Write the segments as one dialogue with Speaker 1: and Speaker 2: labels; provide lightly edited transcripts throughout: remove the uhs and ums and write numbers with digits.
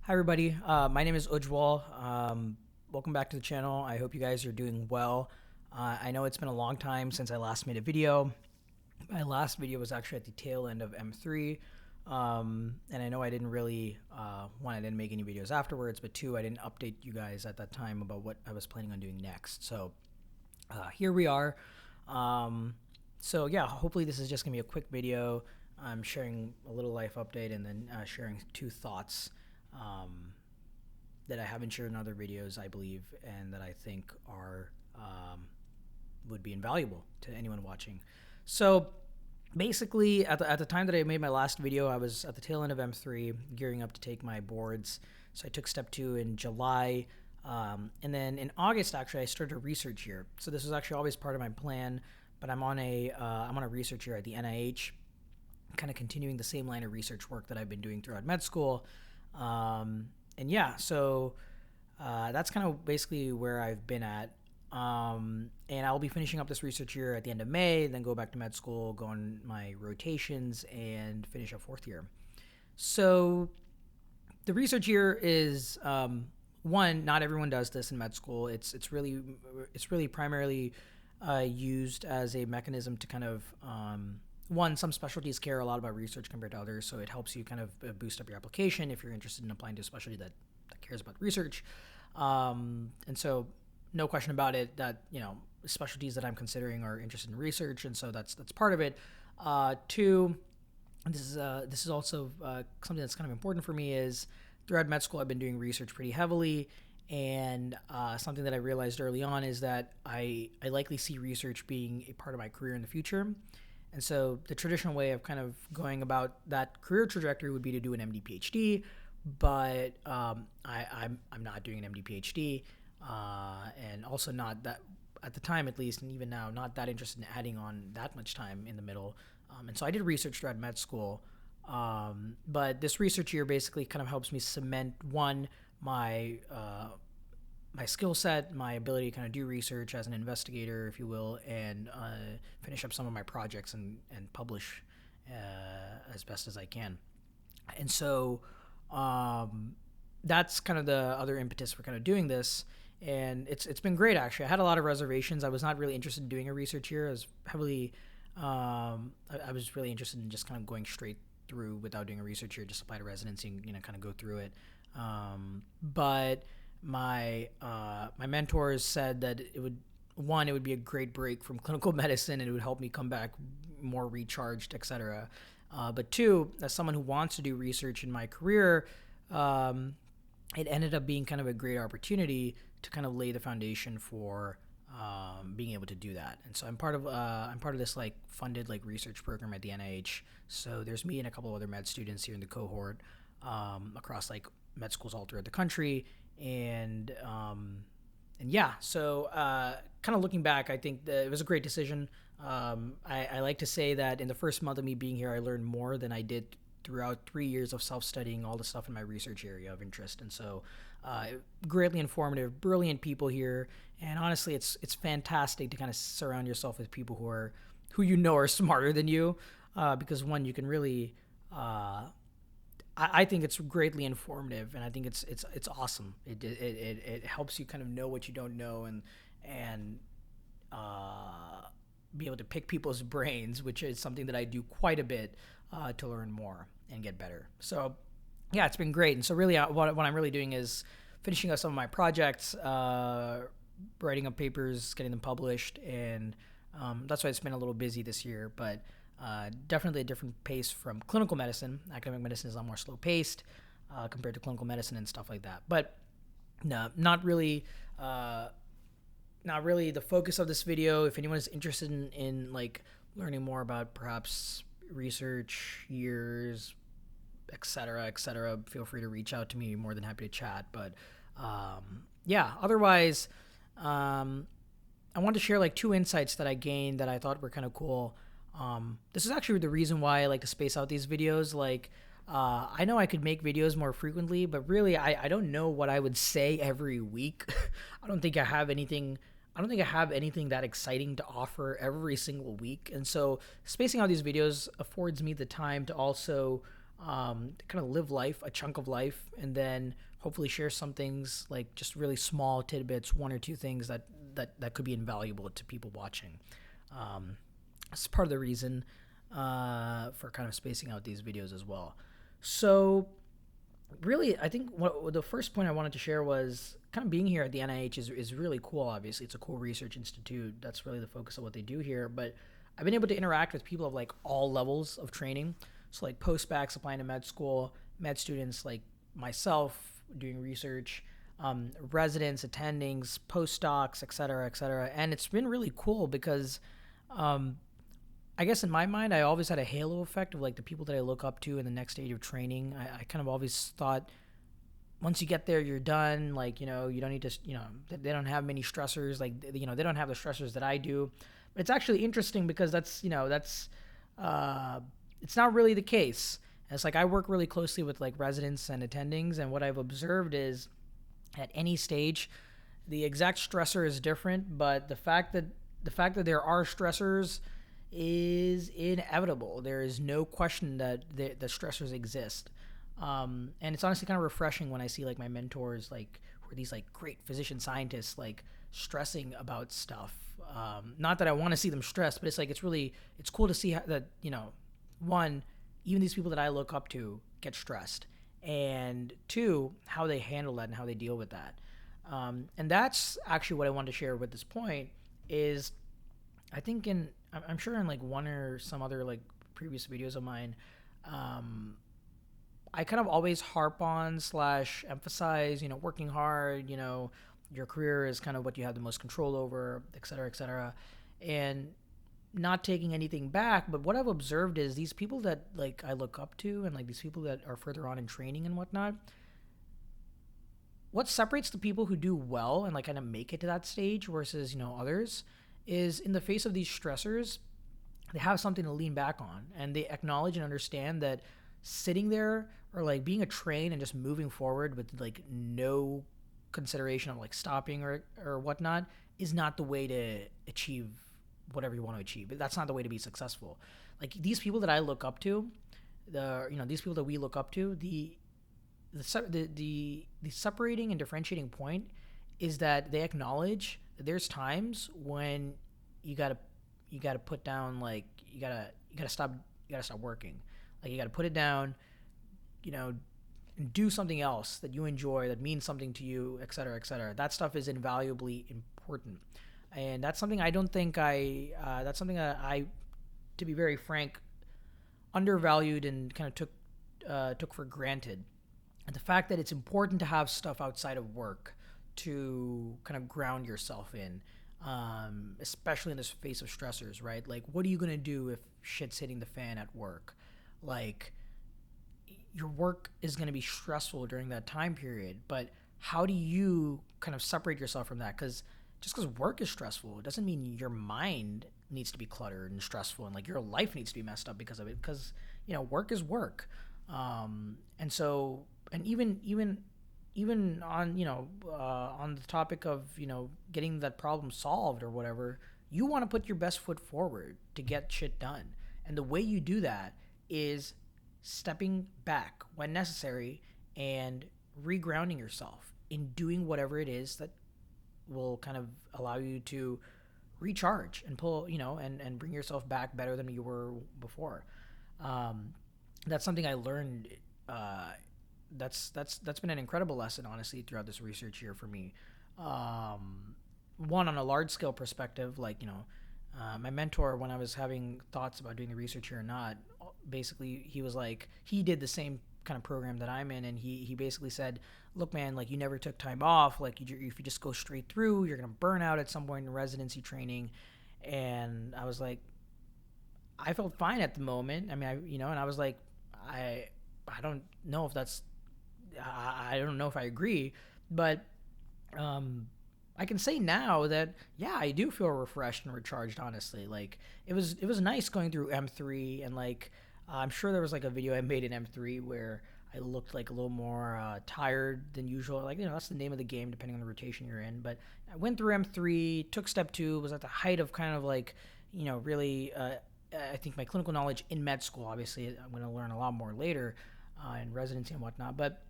Speaker 1: Hi everybody, my name is Ujwal. Welcome back to the channel. I hope you guys are doing well. I know it's been a long time since I last made a video. My last video was actually at the tail end of M3, and I know I didn't really, one, I didn't make any videos afterwards, but two, I didn't update you guys at that time about what I was planning on doing next. So here we are. So yeah, hopefully this is just gonna be a quick video. I'm sharing a little life update and then sharing two thoughts that I haven't shared in other videos, I believe, and that I think are would be invaluable to anyone watching. So basically, at the time that I made my last video, I was at the tail end of M3, gearing up to take my boards. So I took step 2 in July, and then in August, actually, I started a research year. So this was actually always part of my plan, but I'm on a research year at the NIH, kind of continuing the same line of research work that I've been doing throughout med school. And yeah, so that's kind of basically where I've been at. And I'll be finishing up this research year at the end of May, then go back to med school, go on my rotations, and finish up fourth year. So the research year is one. Not everyone does this in med school. It's really primarily used as a mechanism to kind of one, some specialties care a lot about research compared to others, so it helps you kind of boost up your application if you're interested in applying to a specialty that cares about research. And so, no question about it that specialties that I'm considering are interested in research, and so that's part of it. Two, this is also something that's kind of important for me is throughout med school I've been doing research pretty heavily, and something that I realized early on is that I likely see research being a part of my career in the future. And so the traditional way of kind of going about that career trajectory would be to do an MD PhD, but I'm not doing an MD PhD, and also not that at the time at least, and even now, not that interested in adding on that much time in the middle. And so I did research throughout med school, but this research year basically kind of helps me cement one my skill set, my ability to kind of do research as an investigator, if you will, and finish up some of my projects and publish as best as I can. And so that's kind of the other impetus for kind of doing this. And it's been great, actually. I had a lot of reservations. I was not really interested in doing a research year. I was heavily, I was really interested in just kind of going straight through without doing a research year, just apply to residency and, kind of go through it. But my mentors said that it would be a great break from clinical medicine, and it would help me come back more recharged, etc. But two, as someone who wants to do research in my career, it ended up being kind of a great opportunity to kind of lay the foundation for being able to do that. And so I'm part of this like funded like research program at the NIH. So there's me and a couple of other med students here in the cohort across like med schools all throughout the country. And yeah, so kind of looking back, I think that it was a great decision. I like to say that in the first month of me being here, I learned more than I did throughout 3 years of self-studying all the stuff in my research area of interest. And so greatly informative, brilliant people here. And honestly, it's fantastic to kind of surround yourself with people who are smarter than you, because one, you can really I think it's greatly informative, and I think it's awesome. It helps you kind of know what you don't know, and be able to pick people's brains, which is something that I do quite a bit to learn more and get better. So yeah, it's been great. And so really, what I'm really doing is finishing up some of my projects, writing up papers, getting them published, and that's why it's been a little busy this year, but. Definitely a different pace from clinical medicine. Academic medicine is a lot more slow paced compared to clinical medicine and stuff like that. But no, not really the focus of this video. If anyone is interested in like learning more about perhaps research years, etc., feel free to reach out to me. More than happy to chat. But yeah, otherwise, I wanted to share like two insights that I gained that I thought were kind of cool. This is actually the reason why I like to space out these videos. Like, I know I could make videos more frequently, but really, I don't know what I would say every week. I don't think I have anything that exciting to offer every single week. And so spacing out these videos affords me the time to also kind of live life, a chunk of life, and then hopefully share some things like just really small tidbits, one or two things that could be invaluable to people watching. That's part of the reason for kind of spacing out these videos as well. So really, I think the first point I wanted to share was kind of being here at the NIH is really cool. Obviously, it's a cool research institute. That's really the focus of what they do here. But I've been able to interact with people of like all levels of training. So like post-bacs applying to med school, med students like myself doing research, residents, attendings, postdocs, et cetera, et cetera. And it's been really cool because I guess in my mind, I always had a halo effect of like the people that I look up to in the next stage of training. I kind of always thought once you get there, you're done. Like, you don't need to, they don't have many stressors. Like, they don't have the stressors that I do. But it's actually interesting because that's it's not really the case. And it's like I work really closely with like residents and attendings. And what I've observed is at any stage, the exact stressor is different. But the fact that there are stressors is inevitable. There is no question that the stressors exist. And it's honestly kind of refreshing when I see like my mentors, like who are these like great physician scientists, like stressing about stuff. Not that I want to see them stressed, but it's cool to see how that, one, even these people that I look up to get stressed, and two, how they handle that and how they deal with that. And that's actually what I wanted to share with this point is I think I'm sure in like one or some other like previous videos of mine, I kind of always harp on / emphasize, working hard, your career is kind of what you have the most control over, et cetera, and not taking anything back. But what I've observed is these people that like I look up to and like these people that are further on in training and whatnot, what separates the people who do well and like kind of make it to that stage versus, others is in the face of these stressors, they have something to lean back on and they acknowledge and understand that sitting there or like being a train and just moving forward with like no consideration of like stopping or whatnot is not the way to achieve whatever you want to achieve. That's not the way to be successful. Like these people that I look up to, these people that we look up to, the separating and differentiating point is that they acknowledge that there's times when you gotta put down, like you gotta stop working, like you gotta put it down, and do something else that you enjoy, that means something to you, et cetera, et cetera. That stuff is invaluably important, and that's something I don't think that's something that I, to be very frank, undervalued and kind of took for granted. And the fact that it's important to have stuff outside of work to kind of ground yourself in, especially in this face of stressors, right? Like, what are you going to do if shit's hitting the fan at work? Like, your work is going to be stressful during that time period, but how do you kind of separate yourself from that? Because just because work is stressful, it doesn't mean your mind needs to be cluttered and stressful and like your life needs to be messed up because of it, because, work is work. And so, and even on, on the topic of, getting that problem solved or whatever, you want to put your best foot forward to get shit done. And the way you do that is stepping back when necessary and regrounding yourself in doing whatever it is that will kind of allow you to recharge and pull, and bring yourself back better than you were before. That's something I learned. That's been an incredible lesson, honestly, throughout this research here for me. One, on a large scale perspective, like, my mentor, when I was having thoughts about doing the research here or not, basically he was like, he did the same kind of program that I'm in, and he basically said, look, man, like, you never took time off. Like, if you just go straight through, you're gonna burn out at some point in residency training. And I was like, I felt fine at the moment. I mean, and I was like, I don't know if that's, I don't know if I agree, but I can say now that, yeah, I do feel refreshed and recharged, honestly. Like, it was nice going through M3, and like, I'm sure there was like a video I made in M3 where I looked like a little more tired than usual. Like, that's the name of the game, depending on the rotation you're in. But I went through M3, took step 2, was at the height of kind of like, really, I think my clinical knowledge in med school. Obviously, I'm going to learn a lot more later. in residency and whatnot. But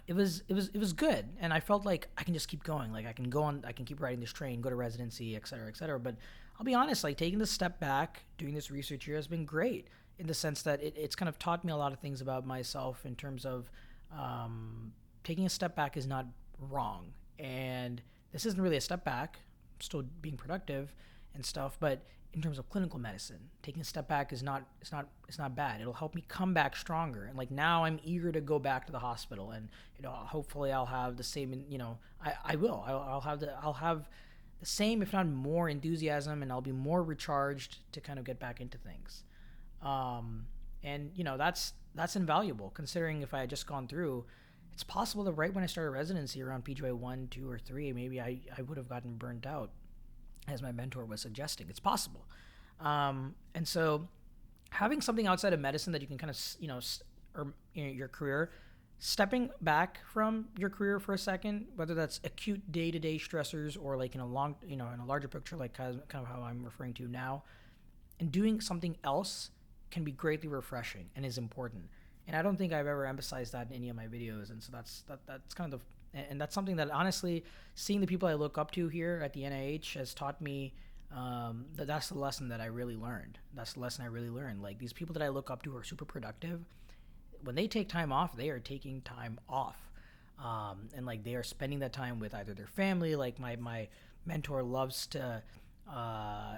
Speaker 1: it was good, and I felt like I can just keep going. Like I can go on, I can keep riding this train, go to residency, et cetera, et cetera. But I'll be honest, like taking the step back, doing this research here has been great in the sense that it's kind of taught me a lot of things about myself in terms of taking a step back is not wrong, and this isn't really a step back. I'm still being productive and stuff, but in terms of clinical medicine, taking a step back is not it's not bad. It'll help me come back stronger. And like now I'm eager to go back to the hospital, and hopefully I'll have the same, I'll have the same, if not more, enthusiasm, and I'll be more recharged to kind of get back into things. And that's invaluable considering if I had just gone through, it's possible that right when I started residency around PGY 1, 2, or 3, maybe I would have gotten burnt out, as my mentor was suggesting. It's possible. And so having something outside of medicine that you can kind of, your career, stepping back from your career for a second, whether that's acute day-to-day stressors or like in a larger picture, like kind of how I'm referring to now, and doing something else can be greatly refreshing and is important. And I don't think I've ever emphasized that in any of my videos. And so that's kind of and that's something that honestly, seeing the people I look up to here at the NIH has taught me that's the lesson that I really learned. That's the lesson I really learned. Like these people that I look up to who are super productive, when they take time off, they are taking time off. And like they are spending that time with either their family, like my mentor loves to,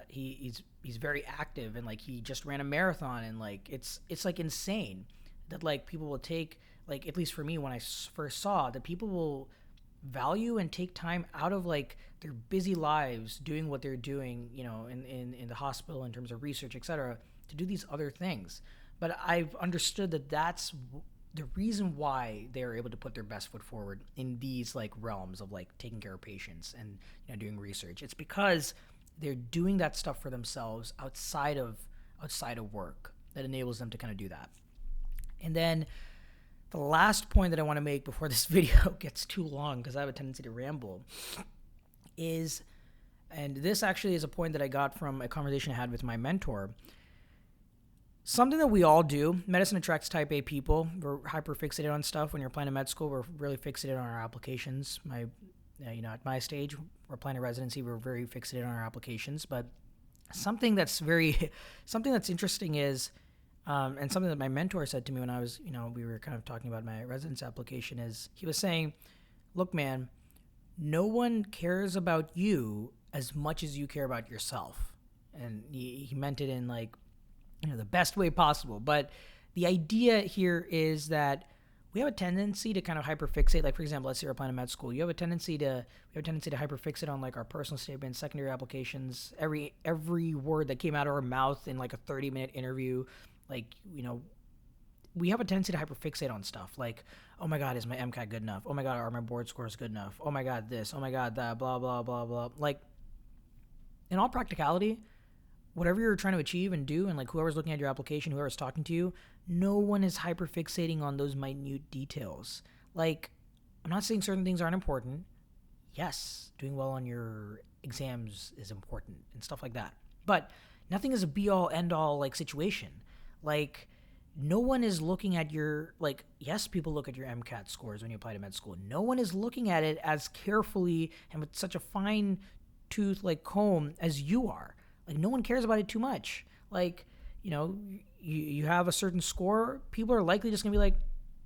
Speaker 1: he's very active, and like he just ran a marathon, and like it's like insane that like people will take, like at least for me when I first saw that people will value and take time out of like their busy lives doing what they're doing, in the hospital in terms of research, etc., to do these other things. But I've understood that that's the reason why they're able to put their best foot forward in these like realms of like taking care of patients and doing research. It's because they're doing that stuff for themselves outside of work that enables them to kind of do that. And then the last point that I want to make before this video gets too long, because I have a tendency to ramble, is, and this actually is a point that I got from a conversation I had with my mentor, something that we all do. Medicine attracts type A people. We're hyper fixated on stuff. When you're applying to med school, we're really fixated on our applications. At my stage, we're applying to residency, we're very fixated on our applications. But something that's interesting is, and something that my mentor said to me when I was, we were kind of talking about my residence application, is he was saying, look, man, no one cares about you as much as you care about yourself. And he meant it in like, the best way possible. But the idea here is that we have a tendency to kind of hyperfixate. Like, for example, let's say we're applying to med school. We have a tendency to hyperfixate on like our personal statements, secondary applications, every word that came out of our mouth in like a 30-minute interview. Like, we have a tendency to hyperfixate on stuff. Like, oh my God, is my MCAT good enough? Oh my God, are my board scores good enough? Oh my God, this. Oh my God, that. Blah blah blah blah. Like, in all practicality, whatever you're trying to achieve and do, and like whoever's looking at your application, whoever's talking to you, no one is hyperfixating on those minute details. Like, I'm not saying certain things aren't important. Yes, doing well on your exams is important and stuff like that. But nothing is a be-all, end-all like situation. Like, no one is looking at your, like, yes, people look at your MCAT scores when you apply to med school. No one is looking at it as carefully and with such a fine-tooth like comb as you are. Like, no one cares about it too much. Like, you have a certain score, people are likely just going to be like,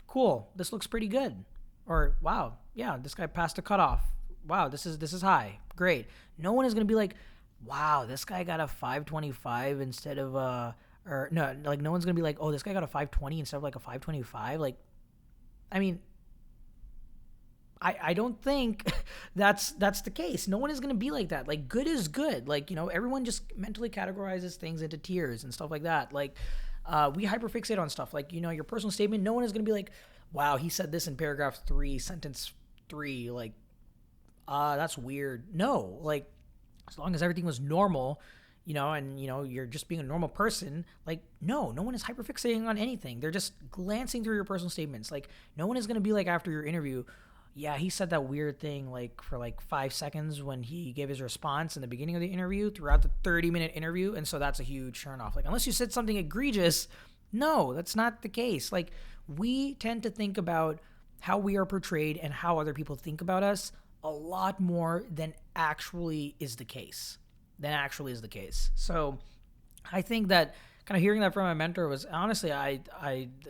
Speaker 1: cool, this looks pretty good. Or, wow, yeah, this guy passed the cutoff. Wow, this is high. Great. No one is going to be like, wow, this guy got a 525 instead of no one's going to be like, oh, this guy got a 520 instead of like a 525. Like, I mean, I don't think that's the case. No one is going to be like that. Like, good is good. Like, everyone just mentally categorizes things into tiers and stuff like that. Like, we hyperfixate on stuff. Like, your personal statement, no one is going to be like, wow, he said this in paragraph 3, sentence 3. Like, that's weird. No, like, as long as everything was normal, and, you're just being a normal person, like, no one is hyperfixating on anything. They're just glancing through your personal statements. Like, no one is going to be like after your interview, yeah, he said that weird thing like for like 5 seconds when he gave his response in the beginning of the interview throughout the 30-minute interview. And so that's a huge turnoff. Like, unless you said something egregious, No, that's not the case. Like, we tend to think about how we are portrayed and how other people think about us a lot more than actually is the case. So I think that kind of hearing that from my mentor was honestly, I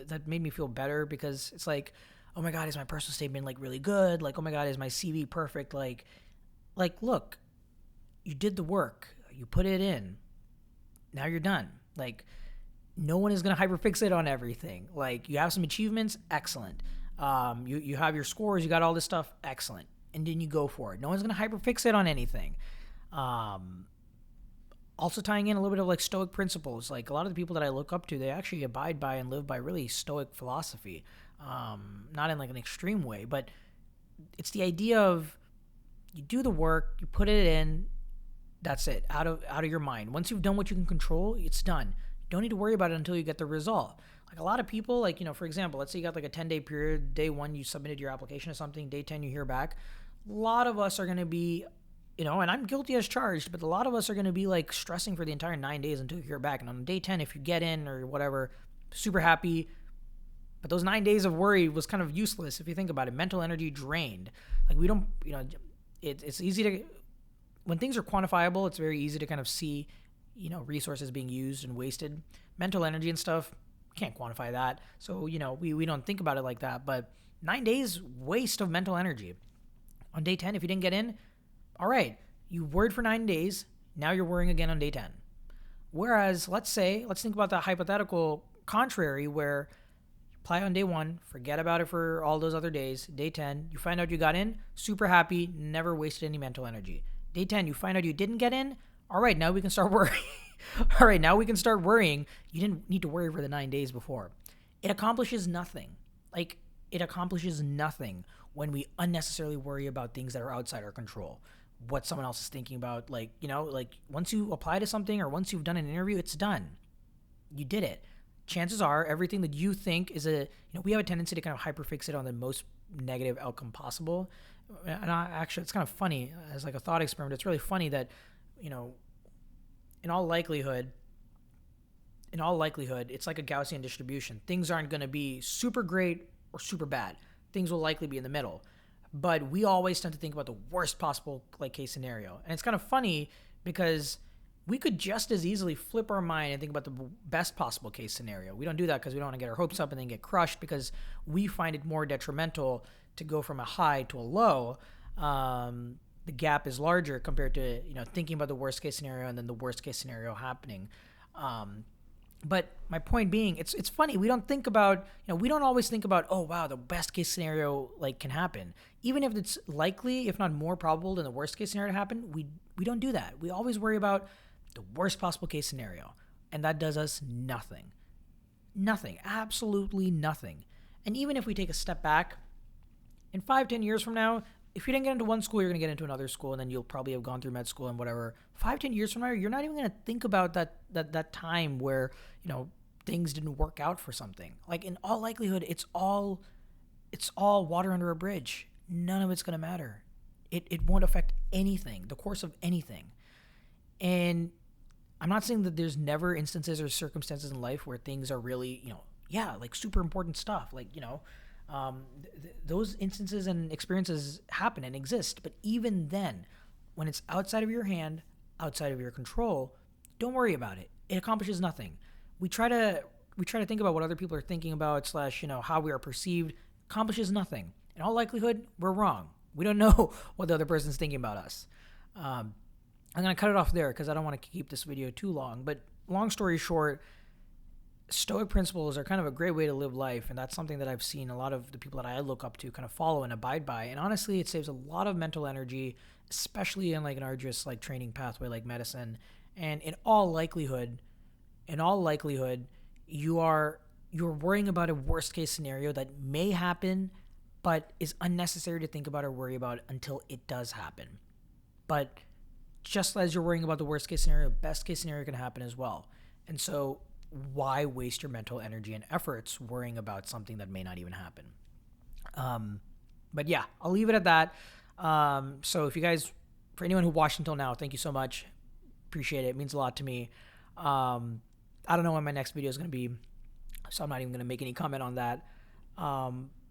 Speaker 1: that made me feel better, because it's like, oh my God, is my personal statement like really good? Like, oh my God, is my CV perfect? Look, you did the work, you put it in, now you're done. Like, no one is going to hyperfixate on everything. Like, you have some achievements, excellent. You have your scores, you got all this stuff, excellent. And then you go for it. No one's going to hyperfixate on anything. Also tying in a little bit of like Stoic principles. Like, a lot of the people that I look up to, they actually abide by and live by really Stoic philosophy. Not in like an extreme way, but it's the idea of, you do the work, you put it in, that's it, out of your mind. Once you've done what you can control, it's done. You don't need to worry about it until you get the result. Like, a lot of people, like, for example, let's say you got like a 10-day period. Day 1, you submitted your application or something. Day 10, you hear back. A lot of us are going to be, and I'm guilty as charged, but a lot of us are going to be like stressing for the entire 9 days until you hear back. And on day 10, if you get in or whatever, super happy. But those 9 days of worry was kind of useless if you think about it. Mental energy drained. Like, we don't, it's easy to, when things are quantifiable, it's very easy to kind of see, resources being used and wasted. Mental energy and stuff, can't quantify that. So, we don't think about it like that. But 9 days waste of mental energy. On day 10, if you didn't get in, all right, you worried for 9 days. Now you're worrying again on day 10. Whereas, let's think about the hypothetical contrary, where you apply on day 1, forget about it for all those other days. Day 10, you find out you got in, super happy, never wasted any mental energy. Day 10, you find out you didn't get in. All right, now we can start worrying. You didn't need to worry for the 9 days before. It accomplishes nothing. It accomplishes nothing when we unnecessarily worry about things that are outside our control. What someone else is thinking about, once you apply to something or once you've done an interview, it's done. You did it. Chances are everything that you think is we have a tendency to kind of hyperfixate on the most negative outcome possible. And actually, it's kind of funny as like a thought experiment. It's really funny that, in all likelihood, it's like a Gaussian distribution. Things aren't going to be super great or super bad. Things will likely be in the middle. But we always tend to think about the worst possible case scenario. And it's kind of funny because we could just as easily flip our mind and think about the best possible case scenario. We don't do that because we don't want to get our hopes up and then get crushed, because we find it more detrimental to go from a high to a low. The gap is larger compared to, thinking about the worst case scenario and then the worst case scenario happening. But my point being, it's funny. We don't think about, we don't always think about, oh, wow, the best case scenario can happen. Even if it's likely, if not more probable than the worst case scenario to happen, we don't do that. We always worry about the worst possible case scenario. And that does us nothing. Nothing. Absolutely nothing. And even if we take a step back, in 5-10 years from now, if you didn't get into one school, you're going to get into another school, and then you'll probably have gone through med school and whatever. 5-10 years from now, you're not even going to think about that time where, things didn't work out for something. Like, in all likelihood, it's all water under a bridge. None of it's going to matter. It won't affect anything, the course of anything. And I'm not saying that there's never instances or circumstances in life where things are really, super important stuff. Those instances and experiences happen and exist. But even then, when it's outside of your hand, outside of your control, don't worry about it. It accomplishes nothing. We try to think about what other people are thinking about / how we are perceived. Accomplishes nothing. In all likelihood, we're wrong. We don't know what the other person's thinking about us. I'm going to cut it off there because I don't want to keep this video too long. But long story short, Stoic principles are kind of a great way to live life, and that's something that I've seen a lot of the people that I look up to kind of follow and abide by. And honestly, it saves a lot of mental energy, especially in an arduous training pathway like medicine. And in all likelihood, you're worrying about a worst case scenario that may happen, but is unnecessary to think about or worry about until it does happen. But just as you're worrying about the worst case scenario, best case scenario can happen as well. And so why waste your mental energy and efforts worrying about something that may not even happen? But yeah, I'll leave it at that. So if you guys, for anyone who watched until now, thank you so much. Appreciate it. It means a lot to me. I don't know when my next video is going to be. so I'm not even going to make any comment on that.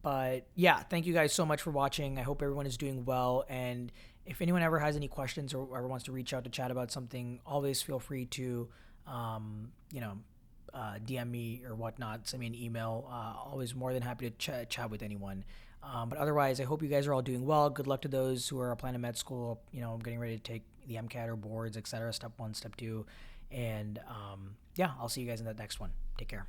Speaker 1: But yeah, thank you guys so much for watching. I hope everyone is doing well. And if anyone ever has any questions or ever wants to reach out to chat about something, always feel free to, DM me or whatnot. Send me an email. Always more than happy to chat with anyone. But otherwise, I hope you guys are all doing well. Good luck to those who are applying to med school. Getting ready to take the MCAT or boards, etc. Step 1, step 2. And yeah, I'll see you guys in that next one. Take care.